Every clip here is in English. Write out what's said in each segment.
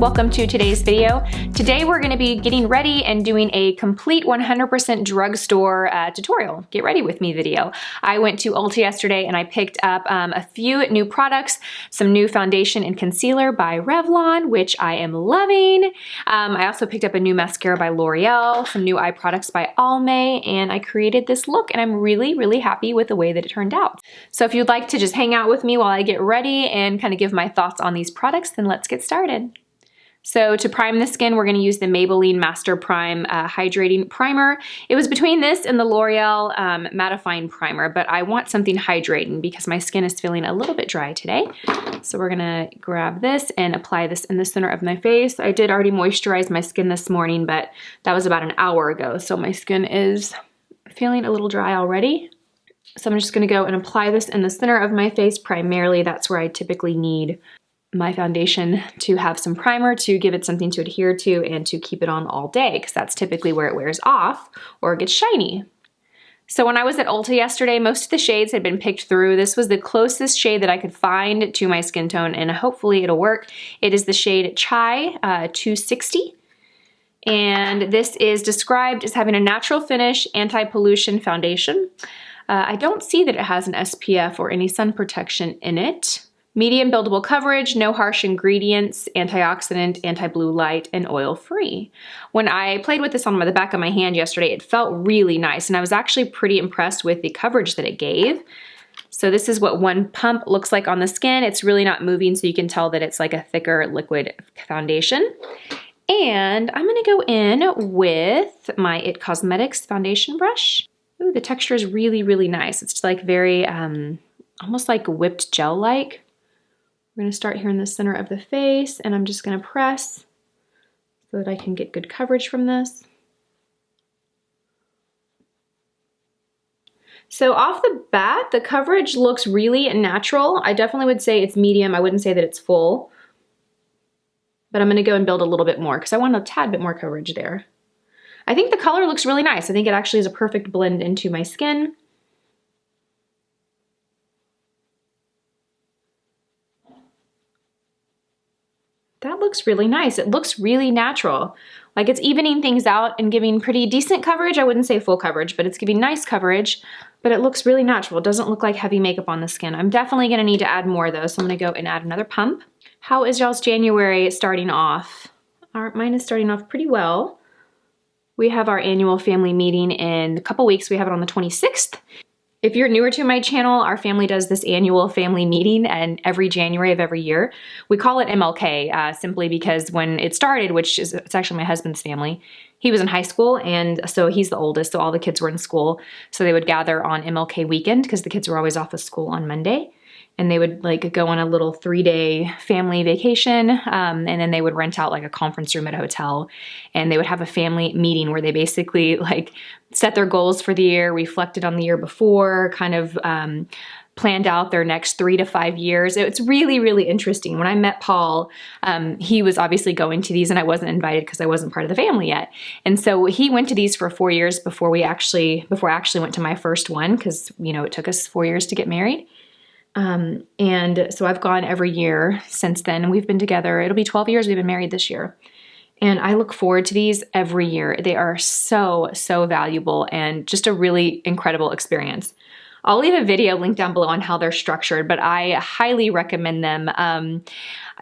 welcome to today's video. Today we're going to be getting ready and doing a complete 100% drugstore tutorial. Get ready with me video. I went to Ulta yesterday and I picked up a few new products, some new foundation and concealer by Revlon, which I am loving. I also picked up a new mascara by L'Oreal, some new eye products by Almay, and I created this look and I'm really happy with the way that it turned out. So if you'd like to just hang out with me while I get ready and kind of give my thoughts on these products, then let's get started. So to prime the skin, we're going to use the Maybelline Master Prime Hydrating Primer. It was between this and the L'Oreal Mattifying Primer, but I want something hydrating because my skin is feeling a little bit dry today. So we're going to grab this and apply this in the center of my face. I did already moisturize my skin this morning, but that was about an hour ago, so my skin is feeling a little dry already. So I'm just going to go and apply this in the center of my face primarily. That's where I typically need my foundation to have some primer to give it something to adhere to and to keep it on all day, because that's typically where it wears off or it gets shiny. So when I was at Ulta yesterday, most of the shades had been picked through. This was the closest shade that I could find to my skin tone, and hopefully it'll work. It is the shade Chai 260. And this is described as having a natural finish, anti-pollution foundation. I don't see that it has an SPF or any sun protection in it. Medium buildable coverage, no harsh ingredients, antioxidant, anti-blue light, and oil-free. When I played with this on the back of my hand yesterday, it felt really nice, and I was actually pretty impressed with the coverage that it gave. So this is what one pump looks like on the skin. It's really not moving, so you can tell that it's like a thicker liquid foundation. And I'm gonna go in with my IT Cosmetics foundation brush. Ooh, the texture is really nice. It's like very, almost like whipped gel-like. We're gonna start here in the center of the face, and I'm just gonna press so that I can get good coverage from this. So off the bat, the coverage looks really natural. I definitely would say it's medium. I wouldn't say that it's full, but I'm gonna go and build a little bit more because I want a tad bit more coverage there. I think the color looks really nice. I think it actually is a perfect blend into my skin. That looks really nice. It looks really natural. Like it's evening things out and giving pretty decent coverage. I wouldn't say full coverage, but it's giving nice coverage, but it looks really natural. It doesn't look like heavy makeup on the skin. I'm definitely gonna need to add more though, so I'm gonna go and add another pump. How is y'all's January starting off? Mine is starting off pretty well. We have our annual family meeting in a couple weeks. We have it on the 26th. If you're newer to my channel, our family does this annual family meeting and every January of every year. We call it MLK simply because when it started, it's actually my husband's family, he was in high school, and so he's the oldest, so all the kids were in school. So they would gather on MLK weekend because the kids were always off of school on Monday. And they would like go on a little 3-day family vacation, and then they would rent out like a conference room at a hotel, and they would have a family meeting where they basically like set their goals for the year, reflected on the year before, kind of planned out their next 3 to 5 years. It's really interesting. When I met Paul, he was obviously going to these and I wasn't invited because I wasn't part of the family yet. And so he went to these for 4 years before I actually went to my first one, because you know it took us 4 years to get married. And so I've gone every year since then, and we've been together. It'll be 12 years we've been married this year. And I look forward to these every year. They are so valuable and just a really incredible experience. I'll leave a video link down below on how they're structured, but I highly recommend them.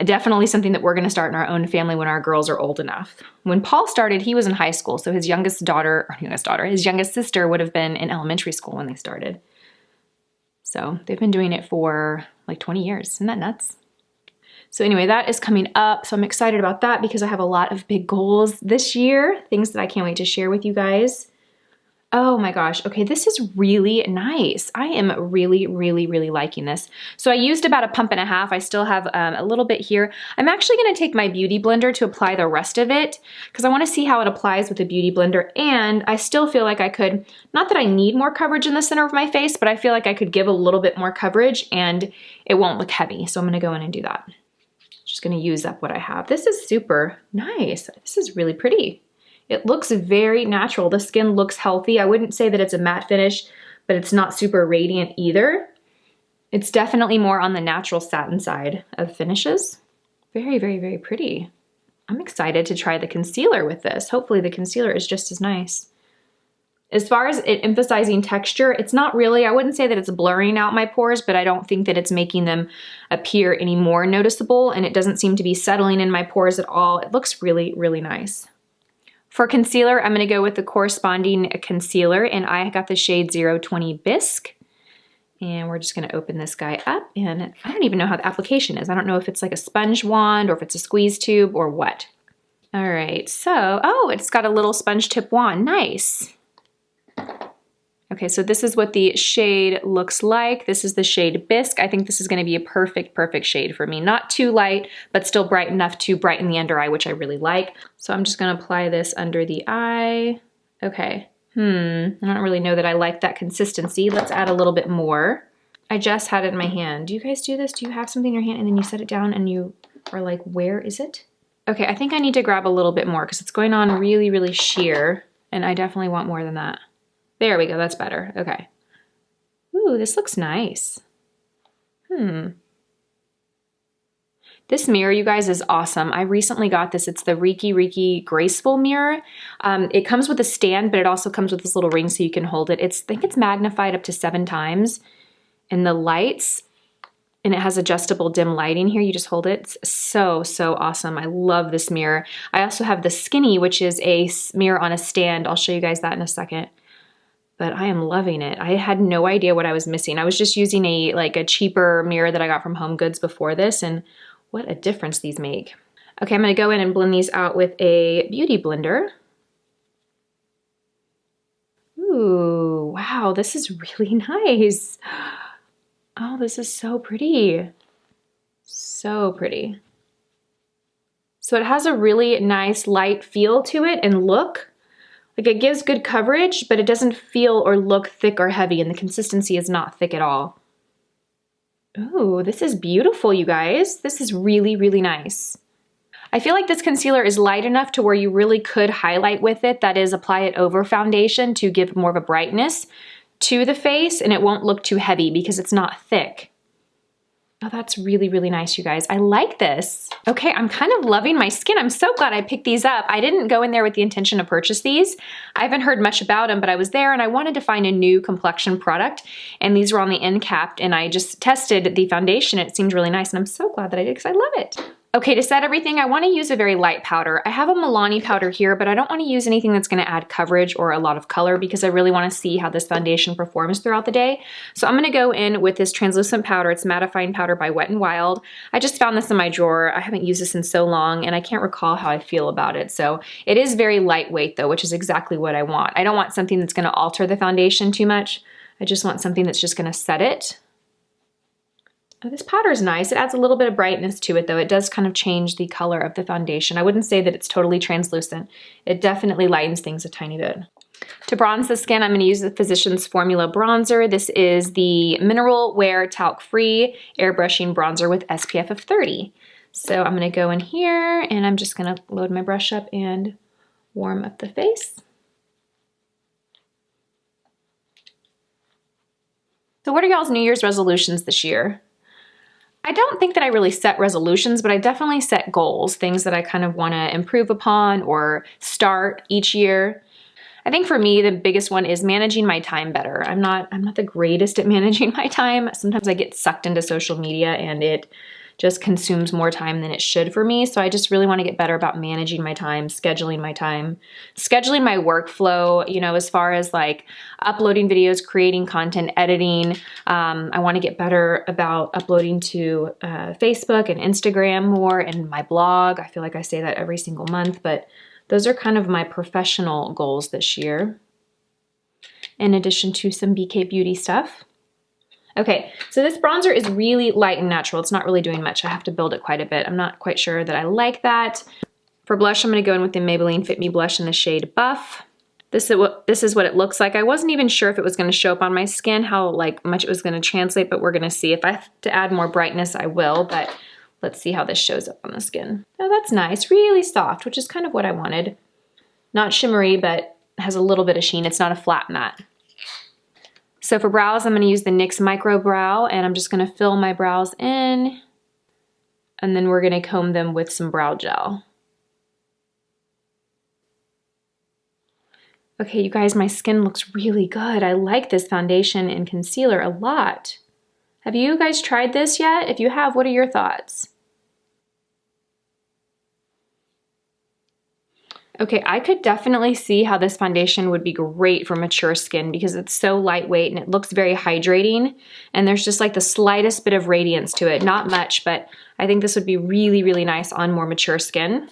Definitely something that we're going to start in our own family when our girls are old enough. When Paul started, he was in high school, so his youngest sister would have been in elementary school when they started. So they've been doing it for like 20 years. Isn't that nuts? So anyway, that is coming up. So I'm excited about that because I have a lot of big goals this year, things that I can't wait to share with you guys. Oh my gosh. Okay, this is really nice. I am really liking this. So I used about 1.5 pumps. I still have a little bit here. I'm actually going to take my beauty blender to apply the rest of it because I want to see how it applies with the beauty blender. And I still feel like I could, not that I need more coverage in the center of my face, but I feel like I could give a little bit more coverage and it won't look heavy. So I'm going to go in and do that. Just going to use up what I have. This is super nice. This is really pretty. It looks very natural. The skin looks healthy. I wouldn't say that it's a matte finish, but it's not super radiant either. It's definitely more on the natural satin side of finishes. Very pretty. I'm excited to try the concealer with this. Hopefully the concealer is just as nice. As far as it emphasizing texture, it's not really, I wouldn't say that it's blurring out my pores, but I don't think that it's making them appear any more noticeable, and it doesn't seem to be settling in my pores at all. It looks really, really nice. For concealer, I'm gonna go with the corresponding concealer, and I got the shade 020 Bisque. And we're just gonna open this guy up, and I don't even know how the application is. I don't know if it's like a sponge wand or if it's a squeeze tube or what. All right, so, oh, it's got a little sponge tip wand, nice. Okay, so this is what the shade looks like. This is the shade Bisque. I think this is gonna be a perfect, perfect shade for me. Not too light, but still bright enough to brighten the under eye, which I really like. So I'm just gonna apply this under the eye. Okay, I don't really know that I like that consistency. Let's add a little bit more. I just had it in my hand. Do you guys do this? Do you have something in your hand and then you set it down and you are like, where is it? Okay, I think I need to grab a little bit more because it's going on really, really sheer, and I definitely want more than that. There we go, that's better, okay. Ooh, this looks nice. This mirror, you guys, is awesome. I recently got this. It's the Riki Graceful mirror. It comes with a stand, but it also comes with this little ring so you can hold it. I think it's magnified up to 7 times. And the lights, and it has adjustable dim lighting here. You just hold it. It's so, so awesome. I love this mirror. I also have the Skinny, which is a mirror on a stand. I'll show you guys that in a second. But I am loving it. I had no idea what I was missing. I was just using a cheaper mirror that I got from Home Goods before this, and what a difference these make. Okay, I'm gonna go in and blend these out with a beauty blender. Ooh, wow, this is really nice. Oh, this is so pretty. So pretty. So it has a really nice light feel to it and look. Like, it gives good coverage, but it doesn't feel or look thick or heavy, and the consistency is not thick at all. Ooh, this is beautiful, you guys. This is really, really nice. I feel like this concealer is light enough to where you really could highlight with it, that is, apply it over foundation to give more of a brightness to the face, and it won't look too heavy because it's not thick. Oh, that's really, really nice, you guys. I like this. Okay, I'm kind of loving my skin. I'm so glad I picked these up. I didn't go in there with the intention to purchase these. I haven't heard much about them, but I was there and I wanted to find a new complexion product, and these were on the end cap, and I just tested the foundation. It seemed really nice, and I'm so glad that I did because I love it. Okay, to set everything, I want to use a very light powder. I have a Milani powder here, but I don't want to use anything that's going to add coverage or a lot of color because I really want to see how this foundation performs throughout the day. So I'm going to go in with this translucent powder. It's mattifying powder by Wet n Wild. I just found this in my drawer. I haven't used this in so long, and I can't recall how I feel about it. So it is very lightweight though, which is exactly what I want. I don't want something that's going to alter the foundation too much. I just want something that's just going to set it. Oh, this powder is nice. It adds a little bit of brightness to it though. It does kind of change the color of the foundation. I wouldn't say that it's totally translucent. It definitely lightens things a tiny bit. To bronze the skin, I'm going to use the Physicians Formula bronzer. This is the Mineral Wear Talc Free Airbrushing Bronzer with SPF of 30. So I'm going to go in here and I'm just going to load my brush up and warm up the face. So what are y'all's New Year's resolutions this year? I don't think that I really set resolutions, but I definitely set goals, things that I kind of want to improve upon or start each year. I think for me, the biggest one is managing my time better. I'm not the greatest at managing my time. Sometimes I get sucked into social media and it just consumes more time than it should for me. So I just really want to get better about managing my time, scheduling my time, scheduling my workflow, you know, as far as like uploading videos, creating content, editing. I want to get better about uploading to Facebook and Instagram more, and my blog. I feel like I say that every single month, but those are kind of my professional goals this year, in addition to some BK Beauty stuff. Okay, so this bronzer is really light and natural. It's not really doing much. I have to build it quite a bit. I'm not quite sure that I like that. For blush, I'm going to go in with the Maybelline Fit Me blush in the shade Buff. This is what it looks like. I wasn't even sure if it was going to show up on my skin, how much it was going to translate, but we're going to see. If I have to add more brightness, I will, but let's see how this shows up on the skin. Oh, that's nice. Really soft, which is kind of what I wanted. Not shimmery, but has a little bit of sheen. It's not a flat matte. So for brows, I'm going to use the NYX Micro Brow, and I'm just going to fill my brows in, and then we're going to comb them with some brow gel. Okay, you guys, my skin looks really good. I like this foundation and concealer a lot. Have you guys tried this yet? If you have, what are your thoughts? Okay, I could definitely see how this foundation would be great for mature skin because it's so lightweight and it looks very hydrating, and there's just like the slightest bit of radiance to it. Not much, but I think this would be really, really nice on more mature skin.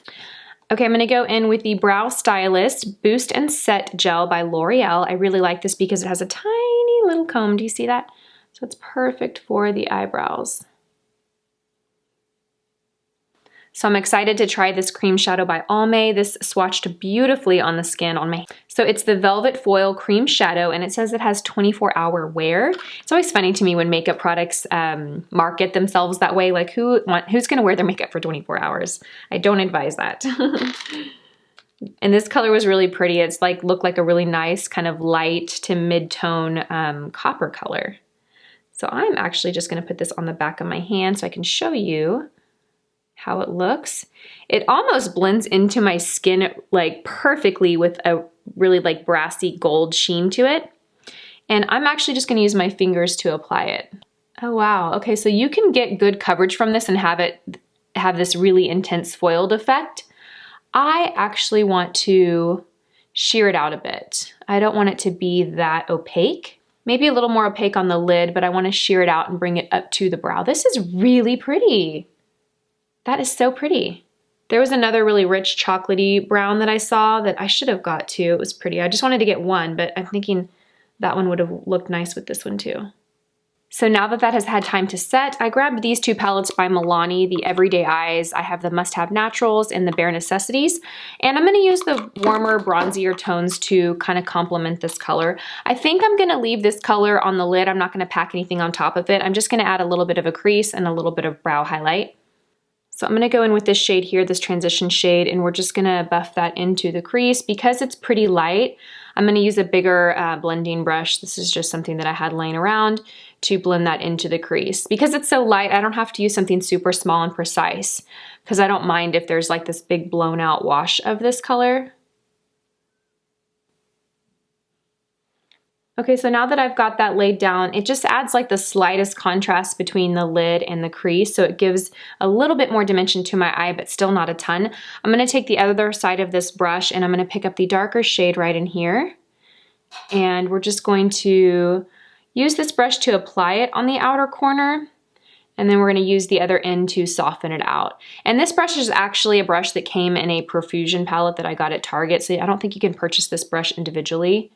Okay, I'm gonna go in with the Brow Stylist Boost and Set Gel by L'Oreal. I really like this because it has a tiny little comb. Do you see that? So it's perfect for the eyebrows. So I'm excited to try this cream shadow by Almay. This swatched beautifully on the skin on my. So it's the Velvet Foil Cream Shadow, and it says it has 24-hour wear. It's always funny to me when makeup products market themselves that way. Like who's gonna wear their makeup for 24 hours? I don't advise that. And this color was really pretty. It's like looked like a really nice kind of light to mid-tone copper color. So I'm actually just gonna put this on the back of my hand so I can show you how it looks. It almost blends into my skin like perfectly with a really like brassy gold sheen to it. And I'm actually just gonna use my fingers to apply it. Oh wow, okay, so you can get good coverage from this and have this really intense foiled effect. I actually want to sheer it out a bit. I don't want it to be that opaque. Maybe a little more opaque on the lid, but I wanna sheer it out and bring it up to the brow. This is really pretty. That is so pretty. There was another really rich chocolatey brown that I saw that I should have got too. It was pretty. I just wanted to get one, but I'm thinking that one would have looked nice with this one too. So now that that has had time to set, I grabbed these two palettes by Milani, the Everyday Eyes. I have the Must Have Naturals and the Bare Necessities. And I'm gonna use the warmer, bronzier tones to kind of complement this color. I think I'm gonna leave this color on the lid. I'm not gonna pack anything on top of it. I'm just gonna add a little bit of a crease and a little bit of brow highlight. So I'm gonna go in with this shade here, this transition shade, and we're just gonna buff that into the crease. Because it's pretty light, I'm gonna use a bigger blending brush. This is just something that I had laying around to blend that into the crease. Because it's so light, I don't have to use something super small and precise, because I don't mind if there's like this big blown out wash of this color. Okay, so now that I've got that laid down, it just adds like the slightest contrast between the lid and the crease, so it gives a little bit more dimension to my eye, but still not a ton. I'm gonna take the other side of this brush and I'm gonna pick up the darker shade right in here. And we're just going to use this brush to apply it on the outer corner. And then we're gonna use the other end to soften it out. And this brush is actually a brush that came in a Profusion palette that I got at Target, so I don't think you can purchase this brush individually.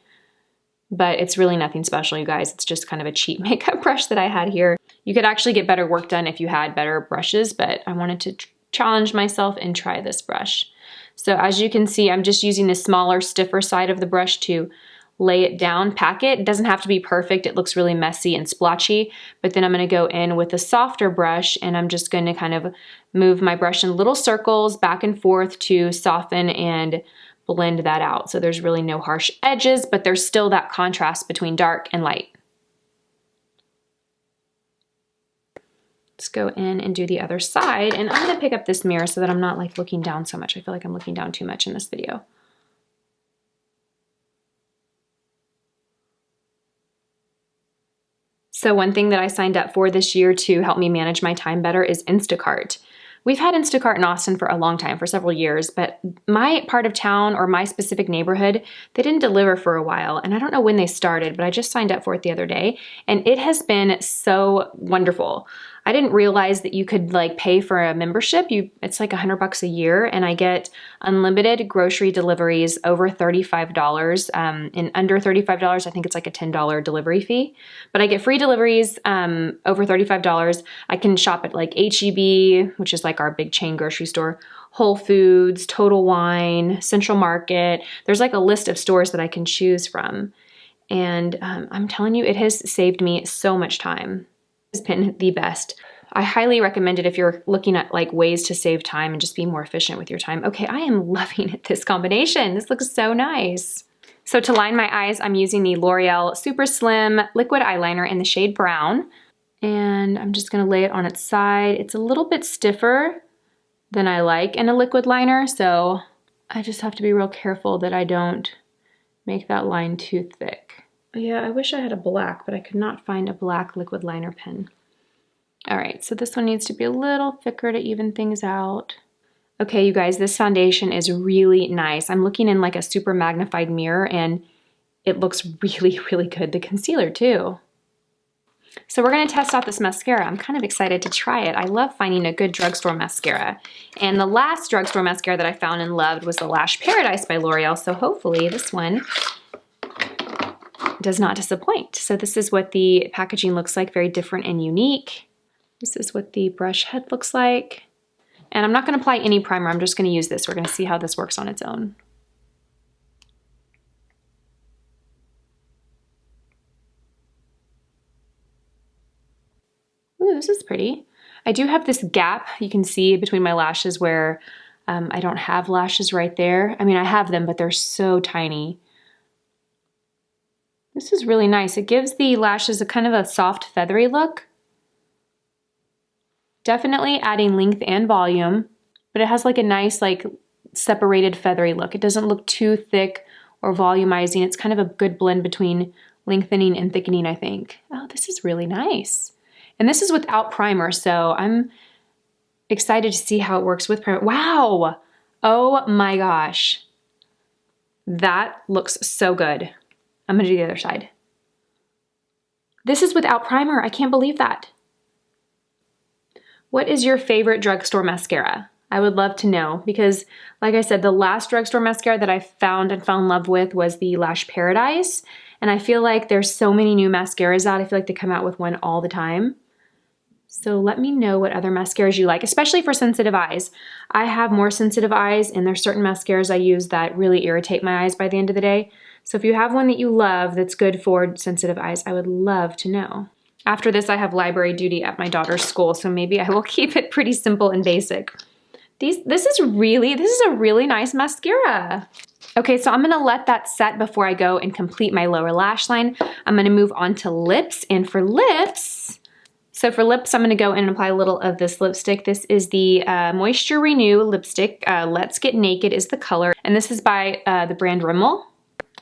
But it's really nothing special, you guys. It's just kind of a cheap makeup brush that I had here. You could actually get better work done if you had better brushes, but I wanted to challenge myself and try this brush. So as you can see, I'm just using the smaller, stiffer side of the brush to lay it down, pack it. It doesn't have to be perfect. It looks really messy and splotchy, but then I'm gonna go in with a softer brush and I'm just gonna kind of move my brush in little circles back and forth to soften and blend that out. So there's really no harsh edges, but there's still that contrast between dark and light. Let's go in and do the other side. And I'm gonna pick up this mirror so that I'm not like looking down so much. I feel like I'm looking down too much in this video. So one thing that I signed up for this year to help me manage my time better is Instacart. We've had Instacart in Austin for a long time, for several years, but my part of town or my specific neighborhood, they didn't deliver for a while. And I don't know when they started, but I just signed up for it the other day. And it has been so wonderful. I didn't realize that you could like pay for a membership. It's like $100 a year, and I get unlimited grocery deliveries over $35. And under $35, I think it's like a $10 delivery fee. But I get free deliveries over $35. I can shop at like H-E-B, which is like our big chain grocery store, Whole Foods, Total Wine, Central Market. There's like a list of stores that I can choose from. And I'm telling you, it has saved me so much time. It's been the best. I highly recommend it if you're looking at like ways to save time and just be more efficient with your time. Okay, I am loving this combination. This looks so nice. So to line my eyes, I'm using the L'Oreal Super Slim Liquid Eyeliner in the shade Brown. And I'm just gonna lay it on its side. It's a little bit stiffer than I like in a liquid liner, so I just have to be real careful that I don't make that line too thick. Yeah, I wish I had a black, but I could not find a black liquid liner pen. All right, so this one needs to be a little thicker to even things out. Okay, you guys, this foundation is really nice. I'm looking in like a super magnified mirror and it looks really, really good. The concealer too. So we're gonna test out this mascara. I'm kind of excited to try it. I love finding a good drugstore mascara. And the last drugstore mascara that I found and loved was the Lash Paradise by L'Oreal. So hopefully this one does not disappoint. So this is what the packaging looks like, very different and unique. This is what the brush head looks like. And I'm not gonna apply any primer, I'm just gonna use this. We're gonna see how this works on its own. Ooh, this is pretty. I do have this gap you can see between my lashes where I don't have lashes right there. I mean, I have them, but they're so tiny. This is really nice. It gives the lashes a kind of a soft, feathery look. Definitely adding length and volume, but it has like a nice, like separated feathery look. It doesn't look too thick or volumizing. It's kind of a good blend between lengthening and thickening, I think. Oh, this is really nice. And this is without primer, so I'm excited to see how it works with primer. Wow! Oh my gosh. That looks so good. I'm gonna do the other side. This is without primer. I can't believe that. What is your favorite drugstore mascara? I would love to know because, like I said, the last drugstore mascara that I found and fell in love with was the Lash Paradise. And I feel like there's so many new mascaras out. I feel like they come out with one all the time. So let me know what other mascaras you like, especially for sensitive eyes. I have more sensitive eyes and there's certain mascaras I use that really irritate my eyes by the end of the day. So if you have one that you love that's good for sensitive eyes, I would love to know. After this, I have library duty at my daughter's school, so maybe I will keep it pretty simple and basic. This is a really nice mascara. Okay, so I'm gonna let that set before I go and complete my lower lash line. I'm gonna move on to lips, and for lips, I'm gonna go in and apply a little of this lipstick. This is the Moisture Renew lipstick. Let's Get Naked is the color, and this is by the brand Rimmel.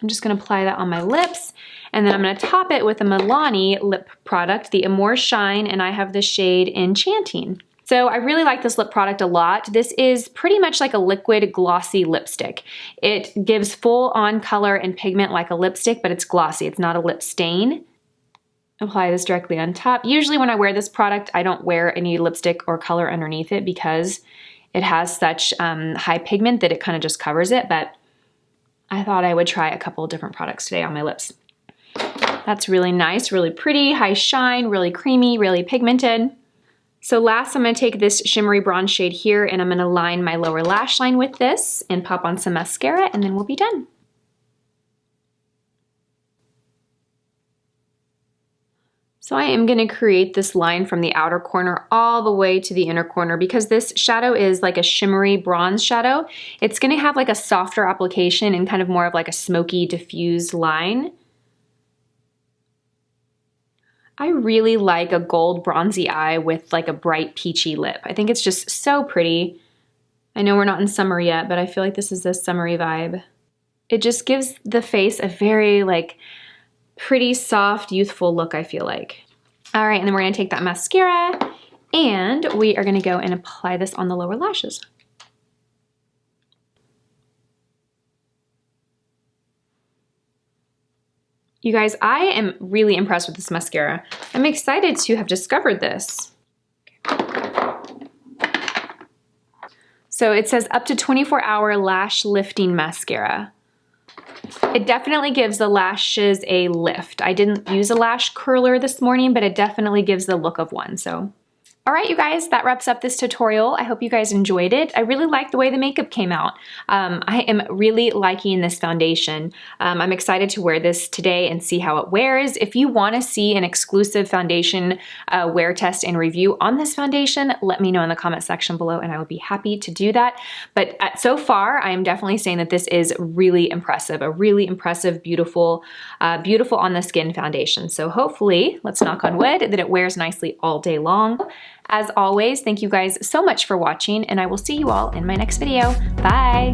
I'm just gonna apply that on my lips, and then I'm gonna top it with a Milani lip product, the Amore Shine, and I have the shade Enchanting. So I really like this lip product a lot. This is pretty much like a liquid glossy lipstick. It gives full on color and pigment like a lipstick, but it's glossy, it's not a lip stain. Apply this directly on top. Usually when I wear this product, I don't wear any lipstick or color underneath it because it has such high pigment that it kind of just covers it, but I thought I would try a couple of different products today on my lips. That's really nice, really pretty, high shine, really creamy, really pigmented. So last, I'm gonna take this shimmery bronze shade here and I'm gonna line my lower lash line with this and pop on some mascara and then we'll be done. So I am gonna create this line from the outer corner all the way to the inner corner because this shadow is like a shimmery bronze shadow. It's gonna have like a softer application and kind of more of like a smoky diffused line. I really like a gold bronzy eye with like a bright peachy lip. I think it's just so pretty. I know we're not in summer yet, but I feel like this is a summery vibe. It just gives the face a very like pretty soft, youthful look, I feel like. All right, and then we're gonna take that mascara and we are gonna go and apply this on the lower lashes. You guys, I am really impressed with this mascara. I'm excited to have discovered this. So it says up to 24-hour lash lifting mascara. It definitely gives the lashes a lift. I didn't use a lash curler this morning, but it definitely gives the look of one, so. All right, you guys, that wraps up this tutorial. I hope you guys enjoyed it. I really like the way the makeup came out. I am really liking this foundation. I'm excited to wear this today and see how it wears. If you wanna see an exclusive foundation wear test and review on this foundation, let me know in the comment section below and I would be happy to do that. But so far, I am definitely saying that this is really impressive, a really impressive, beautiful, beautiful on the skin foundation. So hopefully, let's knock on wood, that it wears nicely all day long. As always, thank you guys so much for watching and I will see you all in my next video. Bye!